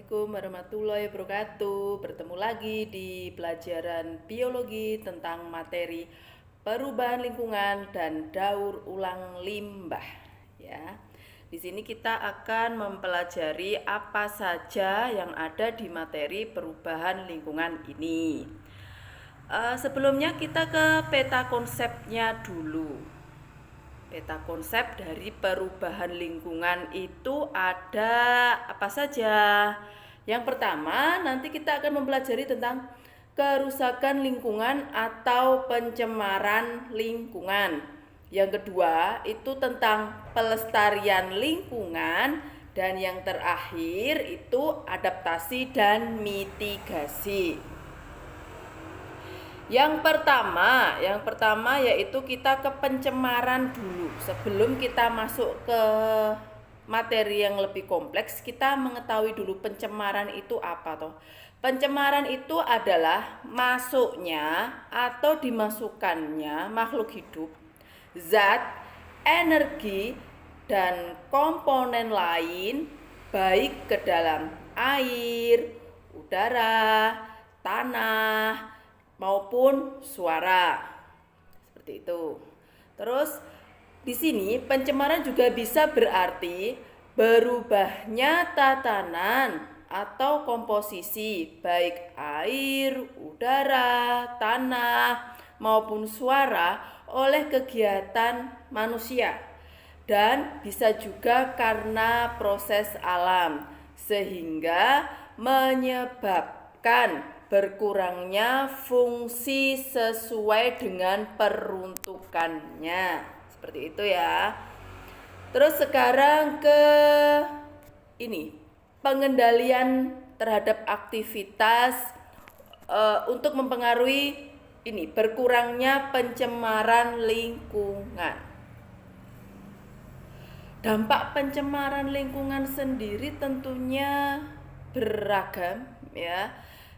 Assalamualaikum warahmatullahi wabarakatuh. Bertemu lagi di pelajaran biologi tentang materi perubahan lingkungan dan daur ulang limbah. Ya, di sini kita akan mempelajari apa saja yang ada di materi perubahan lingkungan ini. Sebelumnya kita ke peta konsepnya dulu. Peta konsep dari perubahan lingkungan itu ada apa saja? Yang pertama, nanti kita akan mempelajari tentang kerusakan lingkungan atau pencemaran lingkungan. Yang kedua, itu tentang pelestarian lingkungan, dan yang terakhir itu adaptasi dan mitigasi. Yang pertama yaitu kita ke pencemaran dulu. Sebelum kita masuk ke materi yang lebih kompleks, kita mengetahui dulu pencemaran itu apa toh. Pencemaran itu adalah masuknya atau dimasukkannya makhluk hidup, zat, energi, dan komponen lain baik ke dalam air, udara, tanah, maupun suara. Seperti itu. Terus di sini pencemaran juga bisa berarti berubahnya tatanan atau komposisi baik air, udara, tanah maupun suara oleh kegiatan manusia, dan bisa juga karena proses alam sehingga menyebabkan berkurangnya fungsi sesuai dengan peruntukannya. Seperti itu ya. Terus sekarang ke ini, pengendalian terhadap aktivitas untuk mempengaruhi ini berkurangnya pencemaran lingkungan. Dampak pencemaran lingkungan sendiri tentunya beragam ya.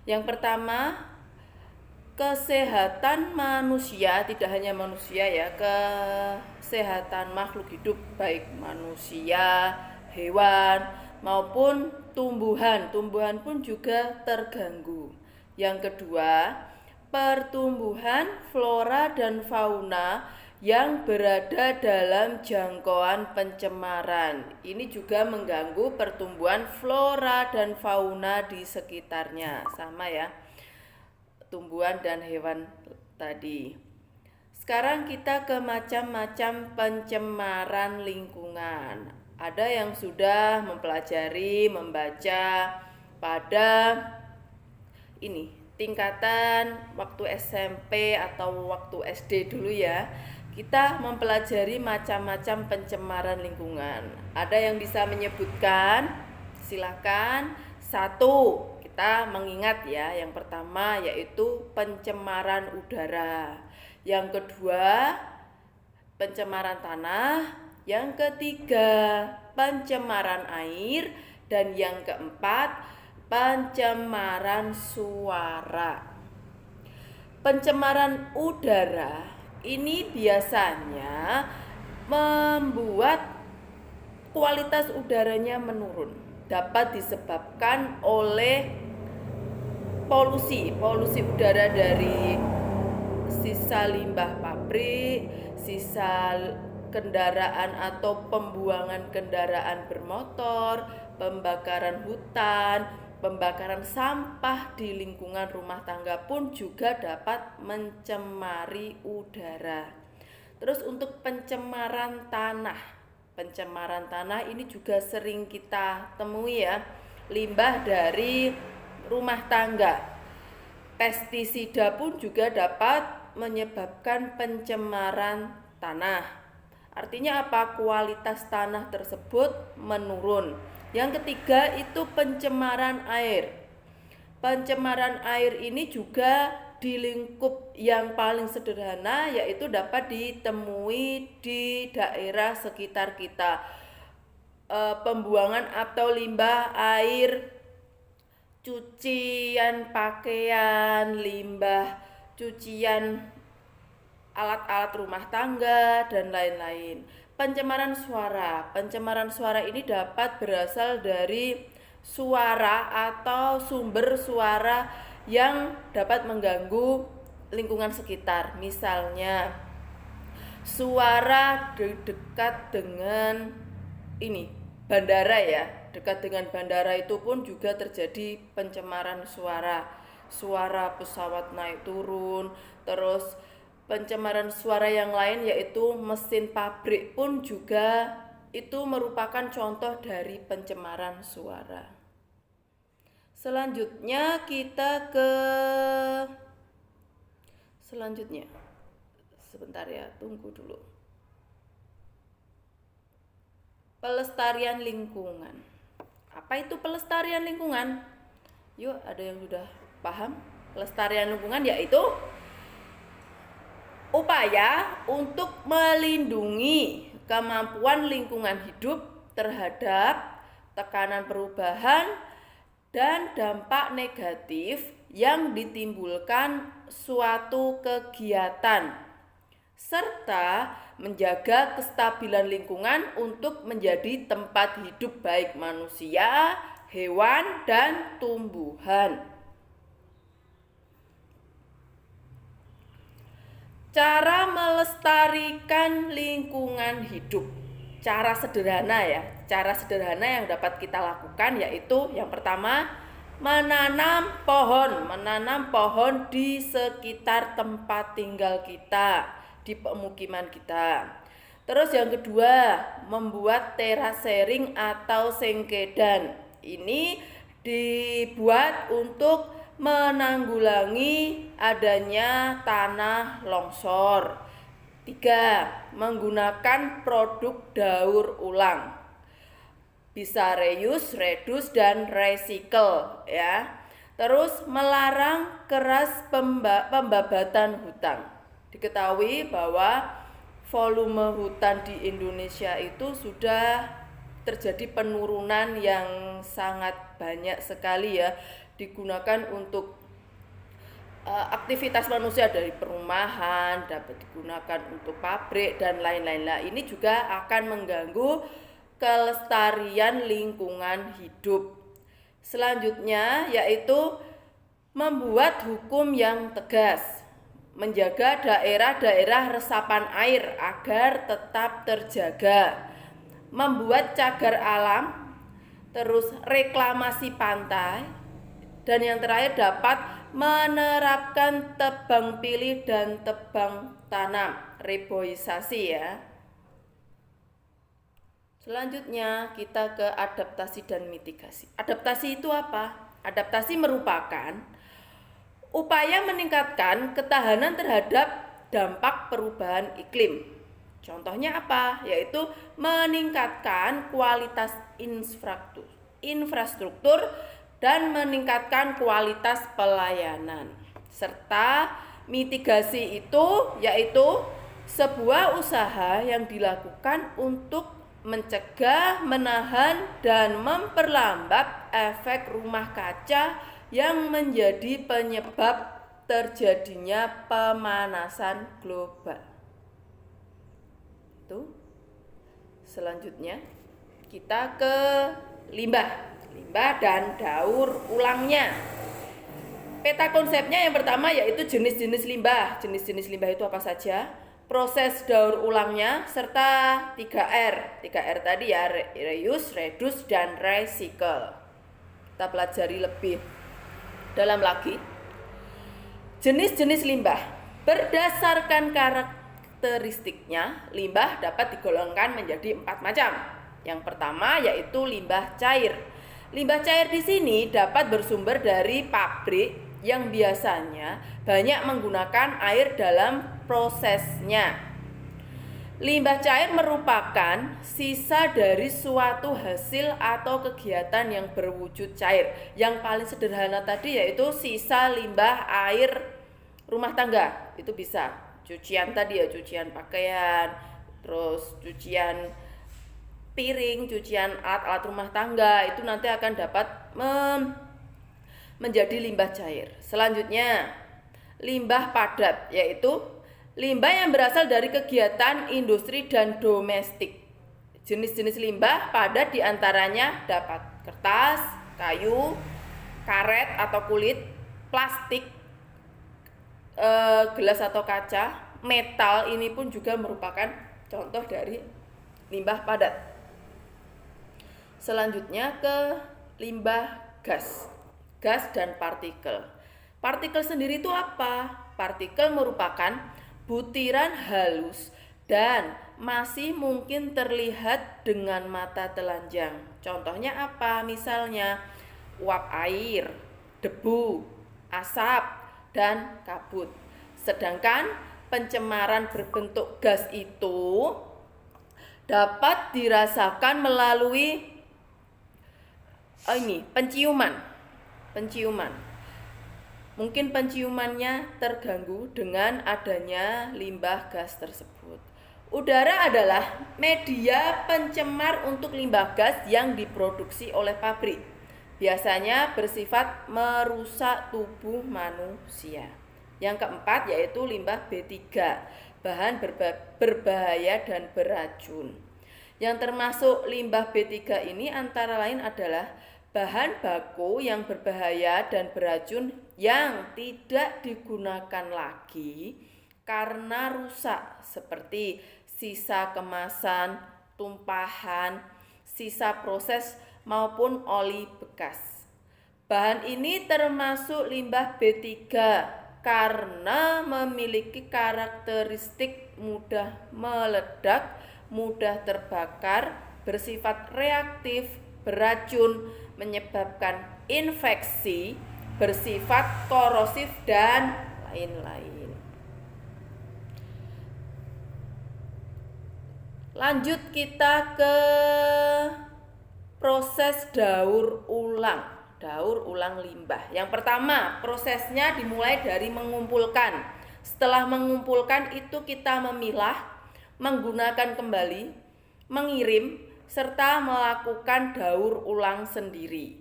Yang pertama, kesehatan manusia, tidak hanya manusia ya, kesehatan makhluk hidup baik manusia, hewan maupun tumbuhan. Tumbuhan pun juga terganggu. Yang kedua, pertumbuhan flora dan fauna yang berada dalam jangkauan pencemaran. Ini juga mengganggu pertumbuhan flora dan fauna di sekitarnya. Sama ya, tumbuhan dan hewan tadi. Sekarang kita ke macam-macam pencemaran lingkungan. Ada yang sudah mempelajari, membaca pada ini tingkatan waktu SMP atau waktu SD dulu ya. Kita mempelajari macam-macam pencemaran lingkungan. Ada yang bisa menyebutkan? Silakan. Satu, kita mengingat ya. Yang pertama yaitu pencemaran udara. Yang kedua, pencemaran tanah. Yang ketiga, pencemaran air. Dan yang keempat, pencemaran suara. Pencemaran udara ini biasanya membuat kualitas udaranya menurun. Dapat disebabkan oleh polusi udara dari sisa limbah pabrik, sisa kendaraan atau pembuangan kendaraan bermotor, pembakaran hutan, pembakaran sampah di lingkungan rumah tangga pun juga dapat mencemari udara. Terus untuk pencemaran tanah ini juga sering kita temui ya. Limbah dari rumah tangga, pestisida pun juga dapat menyebabkan pencemaran tanah. Artinya apa? Kualitas tanah tersebut menurun. Yang ketiga itu pencemaran air. Pencemaran air ini juga di lingkup yang paling sederhana, yaitu dapat ditemui di daerah sekitar kita. Pembuangan atau limbah air cucian pakaian, limbah cucian alat-alat rumah tangga, dan lain-lain. Pencemaran suara ini dapat berasal dari suara atau sumber suara yang dapat mengganggu lingkungan sekitar. Misalnya suara dekat dengan bandara ya. Dekat dengan bandara itu pun juga terjadi pencemaran suara. Suara pesawat naik turun, terus pencemaran suara yang lain yaitu mesin pabrik pun juga itu merupakan contoh dari pencemaran suara. Selanjutnya sebentar ya, tunggu dulu. Pelestarian lingkungan. Apa itu pelestarian lingkungan? Yuk, ada yang sudah paham? Pelestarian lingkungan yaitu upaya untuk melindungi kemampuan lingkungan hidup terhadap tekanan perubahan dan dampak negatif yang ditimbulkan suatu kegiatan, serta menjaga kestabilan lingkungan untuk menjadi tempat hidup baik manusia, hewan, dan tumbuhan. Cara melestarikan lingkungan hidup. Cara sederhana yang dapat kita lakukan yaitu yang pertama, menanam pohon di sekitar tempat tinggal kita, di pemukiman kita. Terus yang kedua, membuat terasering atau sengkedan. Ini dibuat untuk menanggulangi adanya tanah longsor. 3. Menggunakan produk daur ulang. Bisa reuse, reduce, dan recycle ya. Terus melarang keras pembabatan hutan. Diketahui bahwa volume hutan di Indonesia itu sudah terjadi penurunan yang sangat banyak sekali ya, digunakan untuk aktivitas manusia dari perumahan, dapat digunakan untuk pabrik dan lain-lain. Nah, ini juga akan mengganggu kelestarian lingkungan hidup. Selanjutnya yaitu membuat hukum yang tegas, menjaga daerah-daerah resapan air agar tetap terjaga, membuat cagar alam, terus reklamasi pantai, dan yang terakhir dapat menerapkan tebang pilih dan tebang tanam, reboisasi ya. Selanjutnya kita ke adaptasi dan mitigasi. Adaptasi itu apa? Adaptasi merupakan upaya meningkatkan ketahanan terhadap dampak perubahan iklim. Contohnya apa? Yaitu meningkatkan kualitas infrastruktur dan meningkatkan kualitas pelayanan. Serta mitigasi itu yaitu sebuah usaha yang dilakukan untuk mencegah, menahan, dan memperlambat efek rumah kaca yang menjadi penyebab terjadinya pemanasan global. Itu. Selanjutnya kita ke limbah dan daur ulangnya. Peta konsepnya yang pertama yaitu jenis-jenis limbah. Jenis-jenis limbah itu apa saja? Proses daur ulangnya serta 3R. 3R tadi ya, reuse, reduce, dan recycle. Kita pelajari lebih dalam lagi. Jenis-jenis limbah. Berdasarkan karakteristiknya, limbah dapat digolongkan menjadi 4 macam. Yang pertama yaitu limbah cair. Limbah cair di sini dapat bersumber dari pabrik yang biasanya banyak menggunakan air dalam prosesnya. Limbah cair merupakan sisa dari suatu hasil atau kegiatan yang berwujud cair. Yang paling sederhana tadi yaitu sisa limbah air rumah tangga. Itu bisa cucian tadi ya, cucian pakaian, terus cucian piring, cucian alat-alat rumah tangga, itu nanti akan dapat menjadi limbah cair. Selanjutnya, limbah padat, yaitu limbah yang berasal dari kegiatan industri dan domestik. Jenis-jenis limbah padat diantaranya dapat kertas, kayu, karet atau kulit, plastik, gelas atau kaca, metal ini pun juga merupakan contoh dari limbah padat. Selanjutnya ke limbah gas. Gas dan partikel. Partikel sendiri itu apa? Partikel merupakan butiran halus dan masih mungkin terlihat dengan mata telanjang. Contohnya apa? Misalnya uap air, debu, asap, dan kabut. Sedangkan pencemaran berbentuk gas itu dapat dirasakan melalui penciuman. Mungkin penciumannya terganggu dengan adanya limbah gas tersebut. Udara adalah media pencemar untuk limbah gas yang diproduksi oleh pabrik. Biasanya bersifat merusak tubuh manusia. Yang keempat yaitu limbah B3, bahan berbahaya dan beracun. Yang termasuk limbah B3 ini antara lain adalah bahan baku yang berbahaya dan beracun yang tidak digunakan lagi karena rusak, seperti sisa kemasan, tumpahan, sisa proses maupun oli bekas. Bahan ini termasuk limbah B3 karena memiliki karakteristik mudah meledak, mudah terbakar, bersifat reaktif, beracun, menyebabkan infeksi, bersifat korosif, dan lain-lain. Lanjut kita ke proses daur ulang limbah. Yang pertama, prosesnya dimulai dari mengumpulkan. Setelah mengumpulkan itu kita memilah, menggunakan kembali, mengirim, serta melakukan daur ulang sendiri.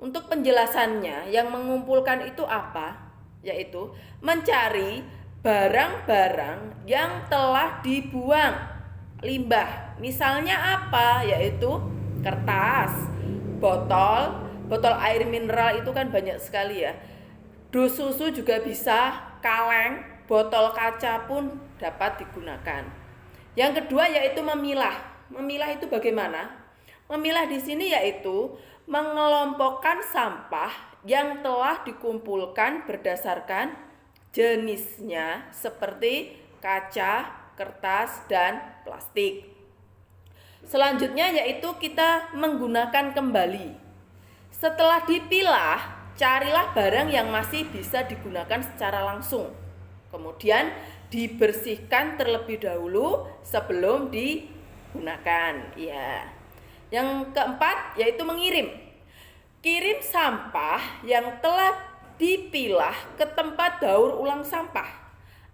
Untuk penjelasannya, yang mengumpulkan itu apa? Yaitu mencari barang-barang yang telah dibuang limbah. Misalnya apa? Yaitu kertas, botol air mineral itu kan banyak sekali ya. Dus susu juga bisa, kaleng, botol kaca pun dapat digunakan. Yang kedua yaitu memilah. Memilah itu bagaimana? Memilah di sini yaitu mengelompokkan sampah yang telah dikumpulkan berdasarkan jenisnya seperti kaca, kertas, dan plastik. Selanjutnya yaitu kita menggunakan kembali. Setelah dipilah, carilah barang yang masih bisa digunakan secara langsung. Kemudian dibersihkan terlebih dahulu sebelum digunakan. Ya. Yang keempat yaitu mengirim. Kirim sampah yang telah dipilah ke tempat daur ulang sampah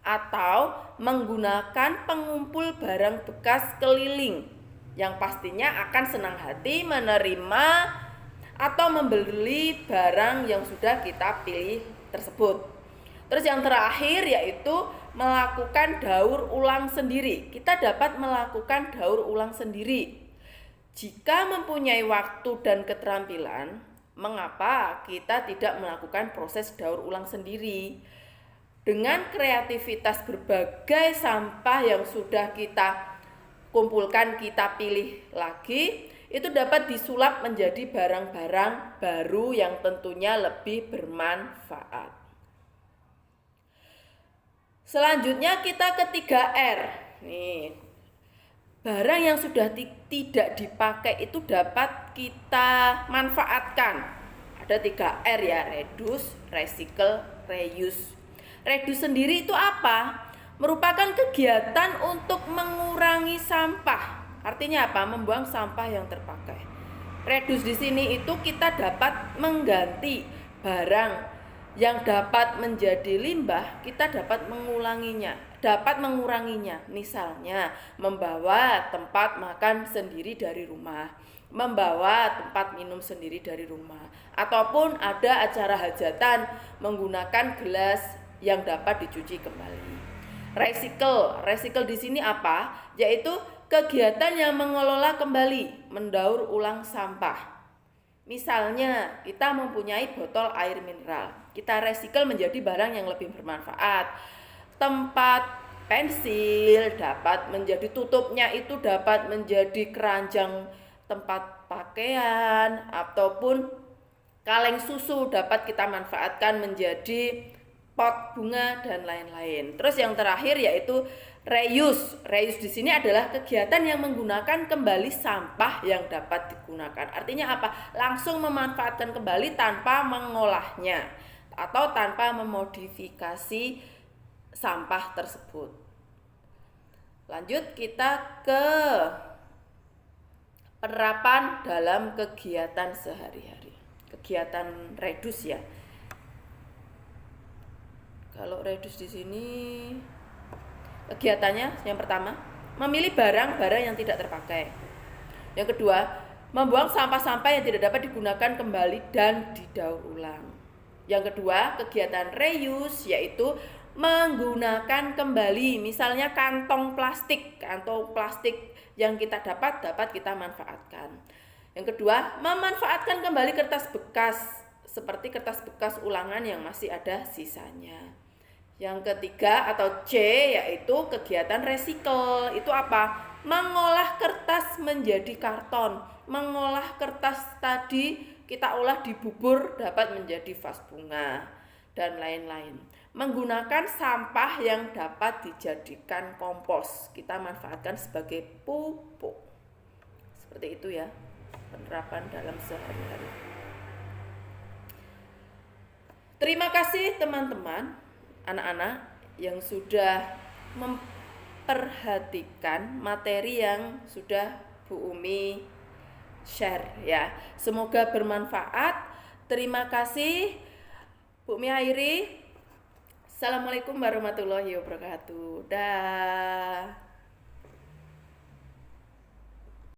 atau menggunakan pengumpul barang bekas keliling yang pastinya akan senang hati menerima atau membeli barang yang sudah kita pilih tersebut. Terus yang terakhir yaitu melakukan daur ulang sendiri. Kita dapat melakukan daur ulang sendiri jika mempunyai waktu dan keterampilan. Mengapa kita tidak melakukan proses daur ulang sendiri? Dengan kreativitas berbagai sampah yang sudah kita kumpulkan, kita pilih lagi, itu dapat disulap menjadi barang-barang baru yang tentunya lebih bermanfaat. Selanjutnya kita ke 3R. Nih, barang yang sudah tidak dipakai itu dapat kita manfaatkan. Ada 3R ya, reduce, recycle, reuse. Reduce sendiri itu apa? Merupakan kegiatan untuk mengurangi sampah. Artinya apa? Membuang sampah yang terpakai. Reduce di sini itu kita dapat mengganti barang yang dapat menjadi limbah, kita dapat menguranginya. Misalnya membawa tempat makan sendiri dari rumah, membawa tempat minum sendiri dari rumah, ataupun ada acara hajatan menggunakan gelas yang dapat dicuci kembali. Recycle di sini apa? Yaitu kegiatan yang mengelola kembali, mendaur ulang sampah. Misalnya, kita mempunyai botol air mineral, kita recycle menjadi barang yang lebih bermanfaat. Tempat pensil dapat menjadi tutupnya itu dapat menjadi keranjang tempat pakaian, ataupun kaleng susu dapat kita manfaatkan menjadi pot bunga dan lain-lain. Terus yang terakhir yaitu reuse. Reuse di sini adalah kegiatan yang menggunakan kembali sampah yang dapat digunakan. Artinya apa? Langsung memanfaatkan kembali tanpa mengolahnya atau tanpa memodifikasi sampah tersebut. Lanjut kita ke penerapan dalam kegiatan sehari-hari. Kegiatan reduce ya. Kalau reduce di sini kegiatannya yang pertama, memilih barang-barang yang tidak terpakai. Yang kedua, membuang sampah-sampah yang tidak dapat digunakan kembali dan didaur ulang. Yang kedua, kegiatan reuse yaitu menggunakan kembali, misalnya kantong plastik yang kita dapat kita manfaatkan. Yang kedua, memanfaatkan kembali kertas bekas seperti kertas bekas ulangan yang masih ada sisanya. Yang ketiga atau C yaitu kegiatan recycle. Itu apa? Mengolah kertas menjadi karton. Mengolah kertas tadi kita olah di bubur dapat menjadi vas bunga dan lain-lain. Menggunakan sampah yang dapat dijadikan kompos, kita manfaatkan sebagai pupuk. Seperti itu ya, penerapan dalam sehari-hari. Terima kasih teman-teman, anak-anak yang sudah memperhatikan materi yang sudah Bu Umi share ya. Semoga bermanfaat. Terima kasih Bu Umi akhiri. Assalamualaikum warahmatullahi wabarakatuh. Dah.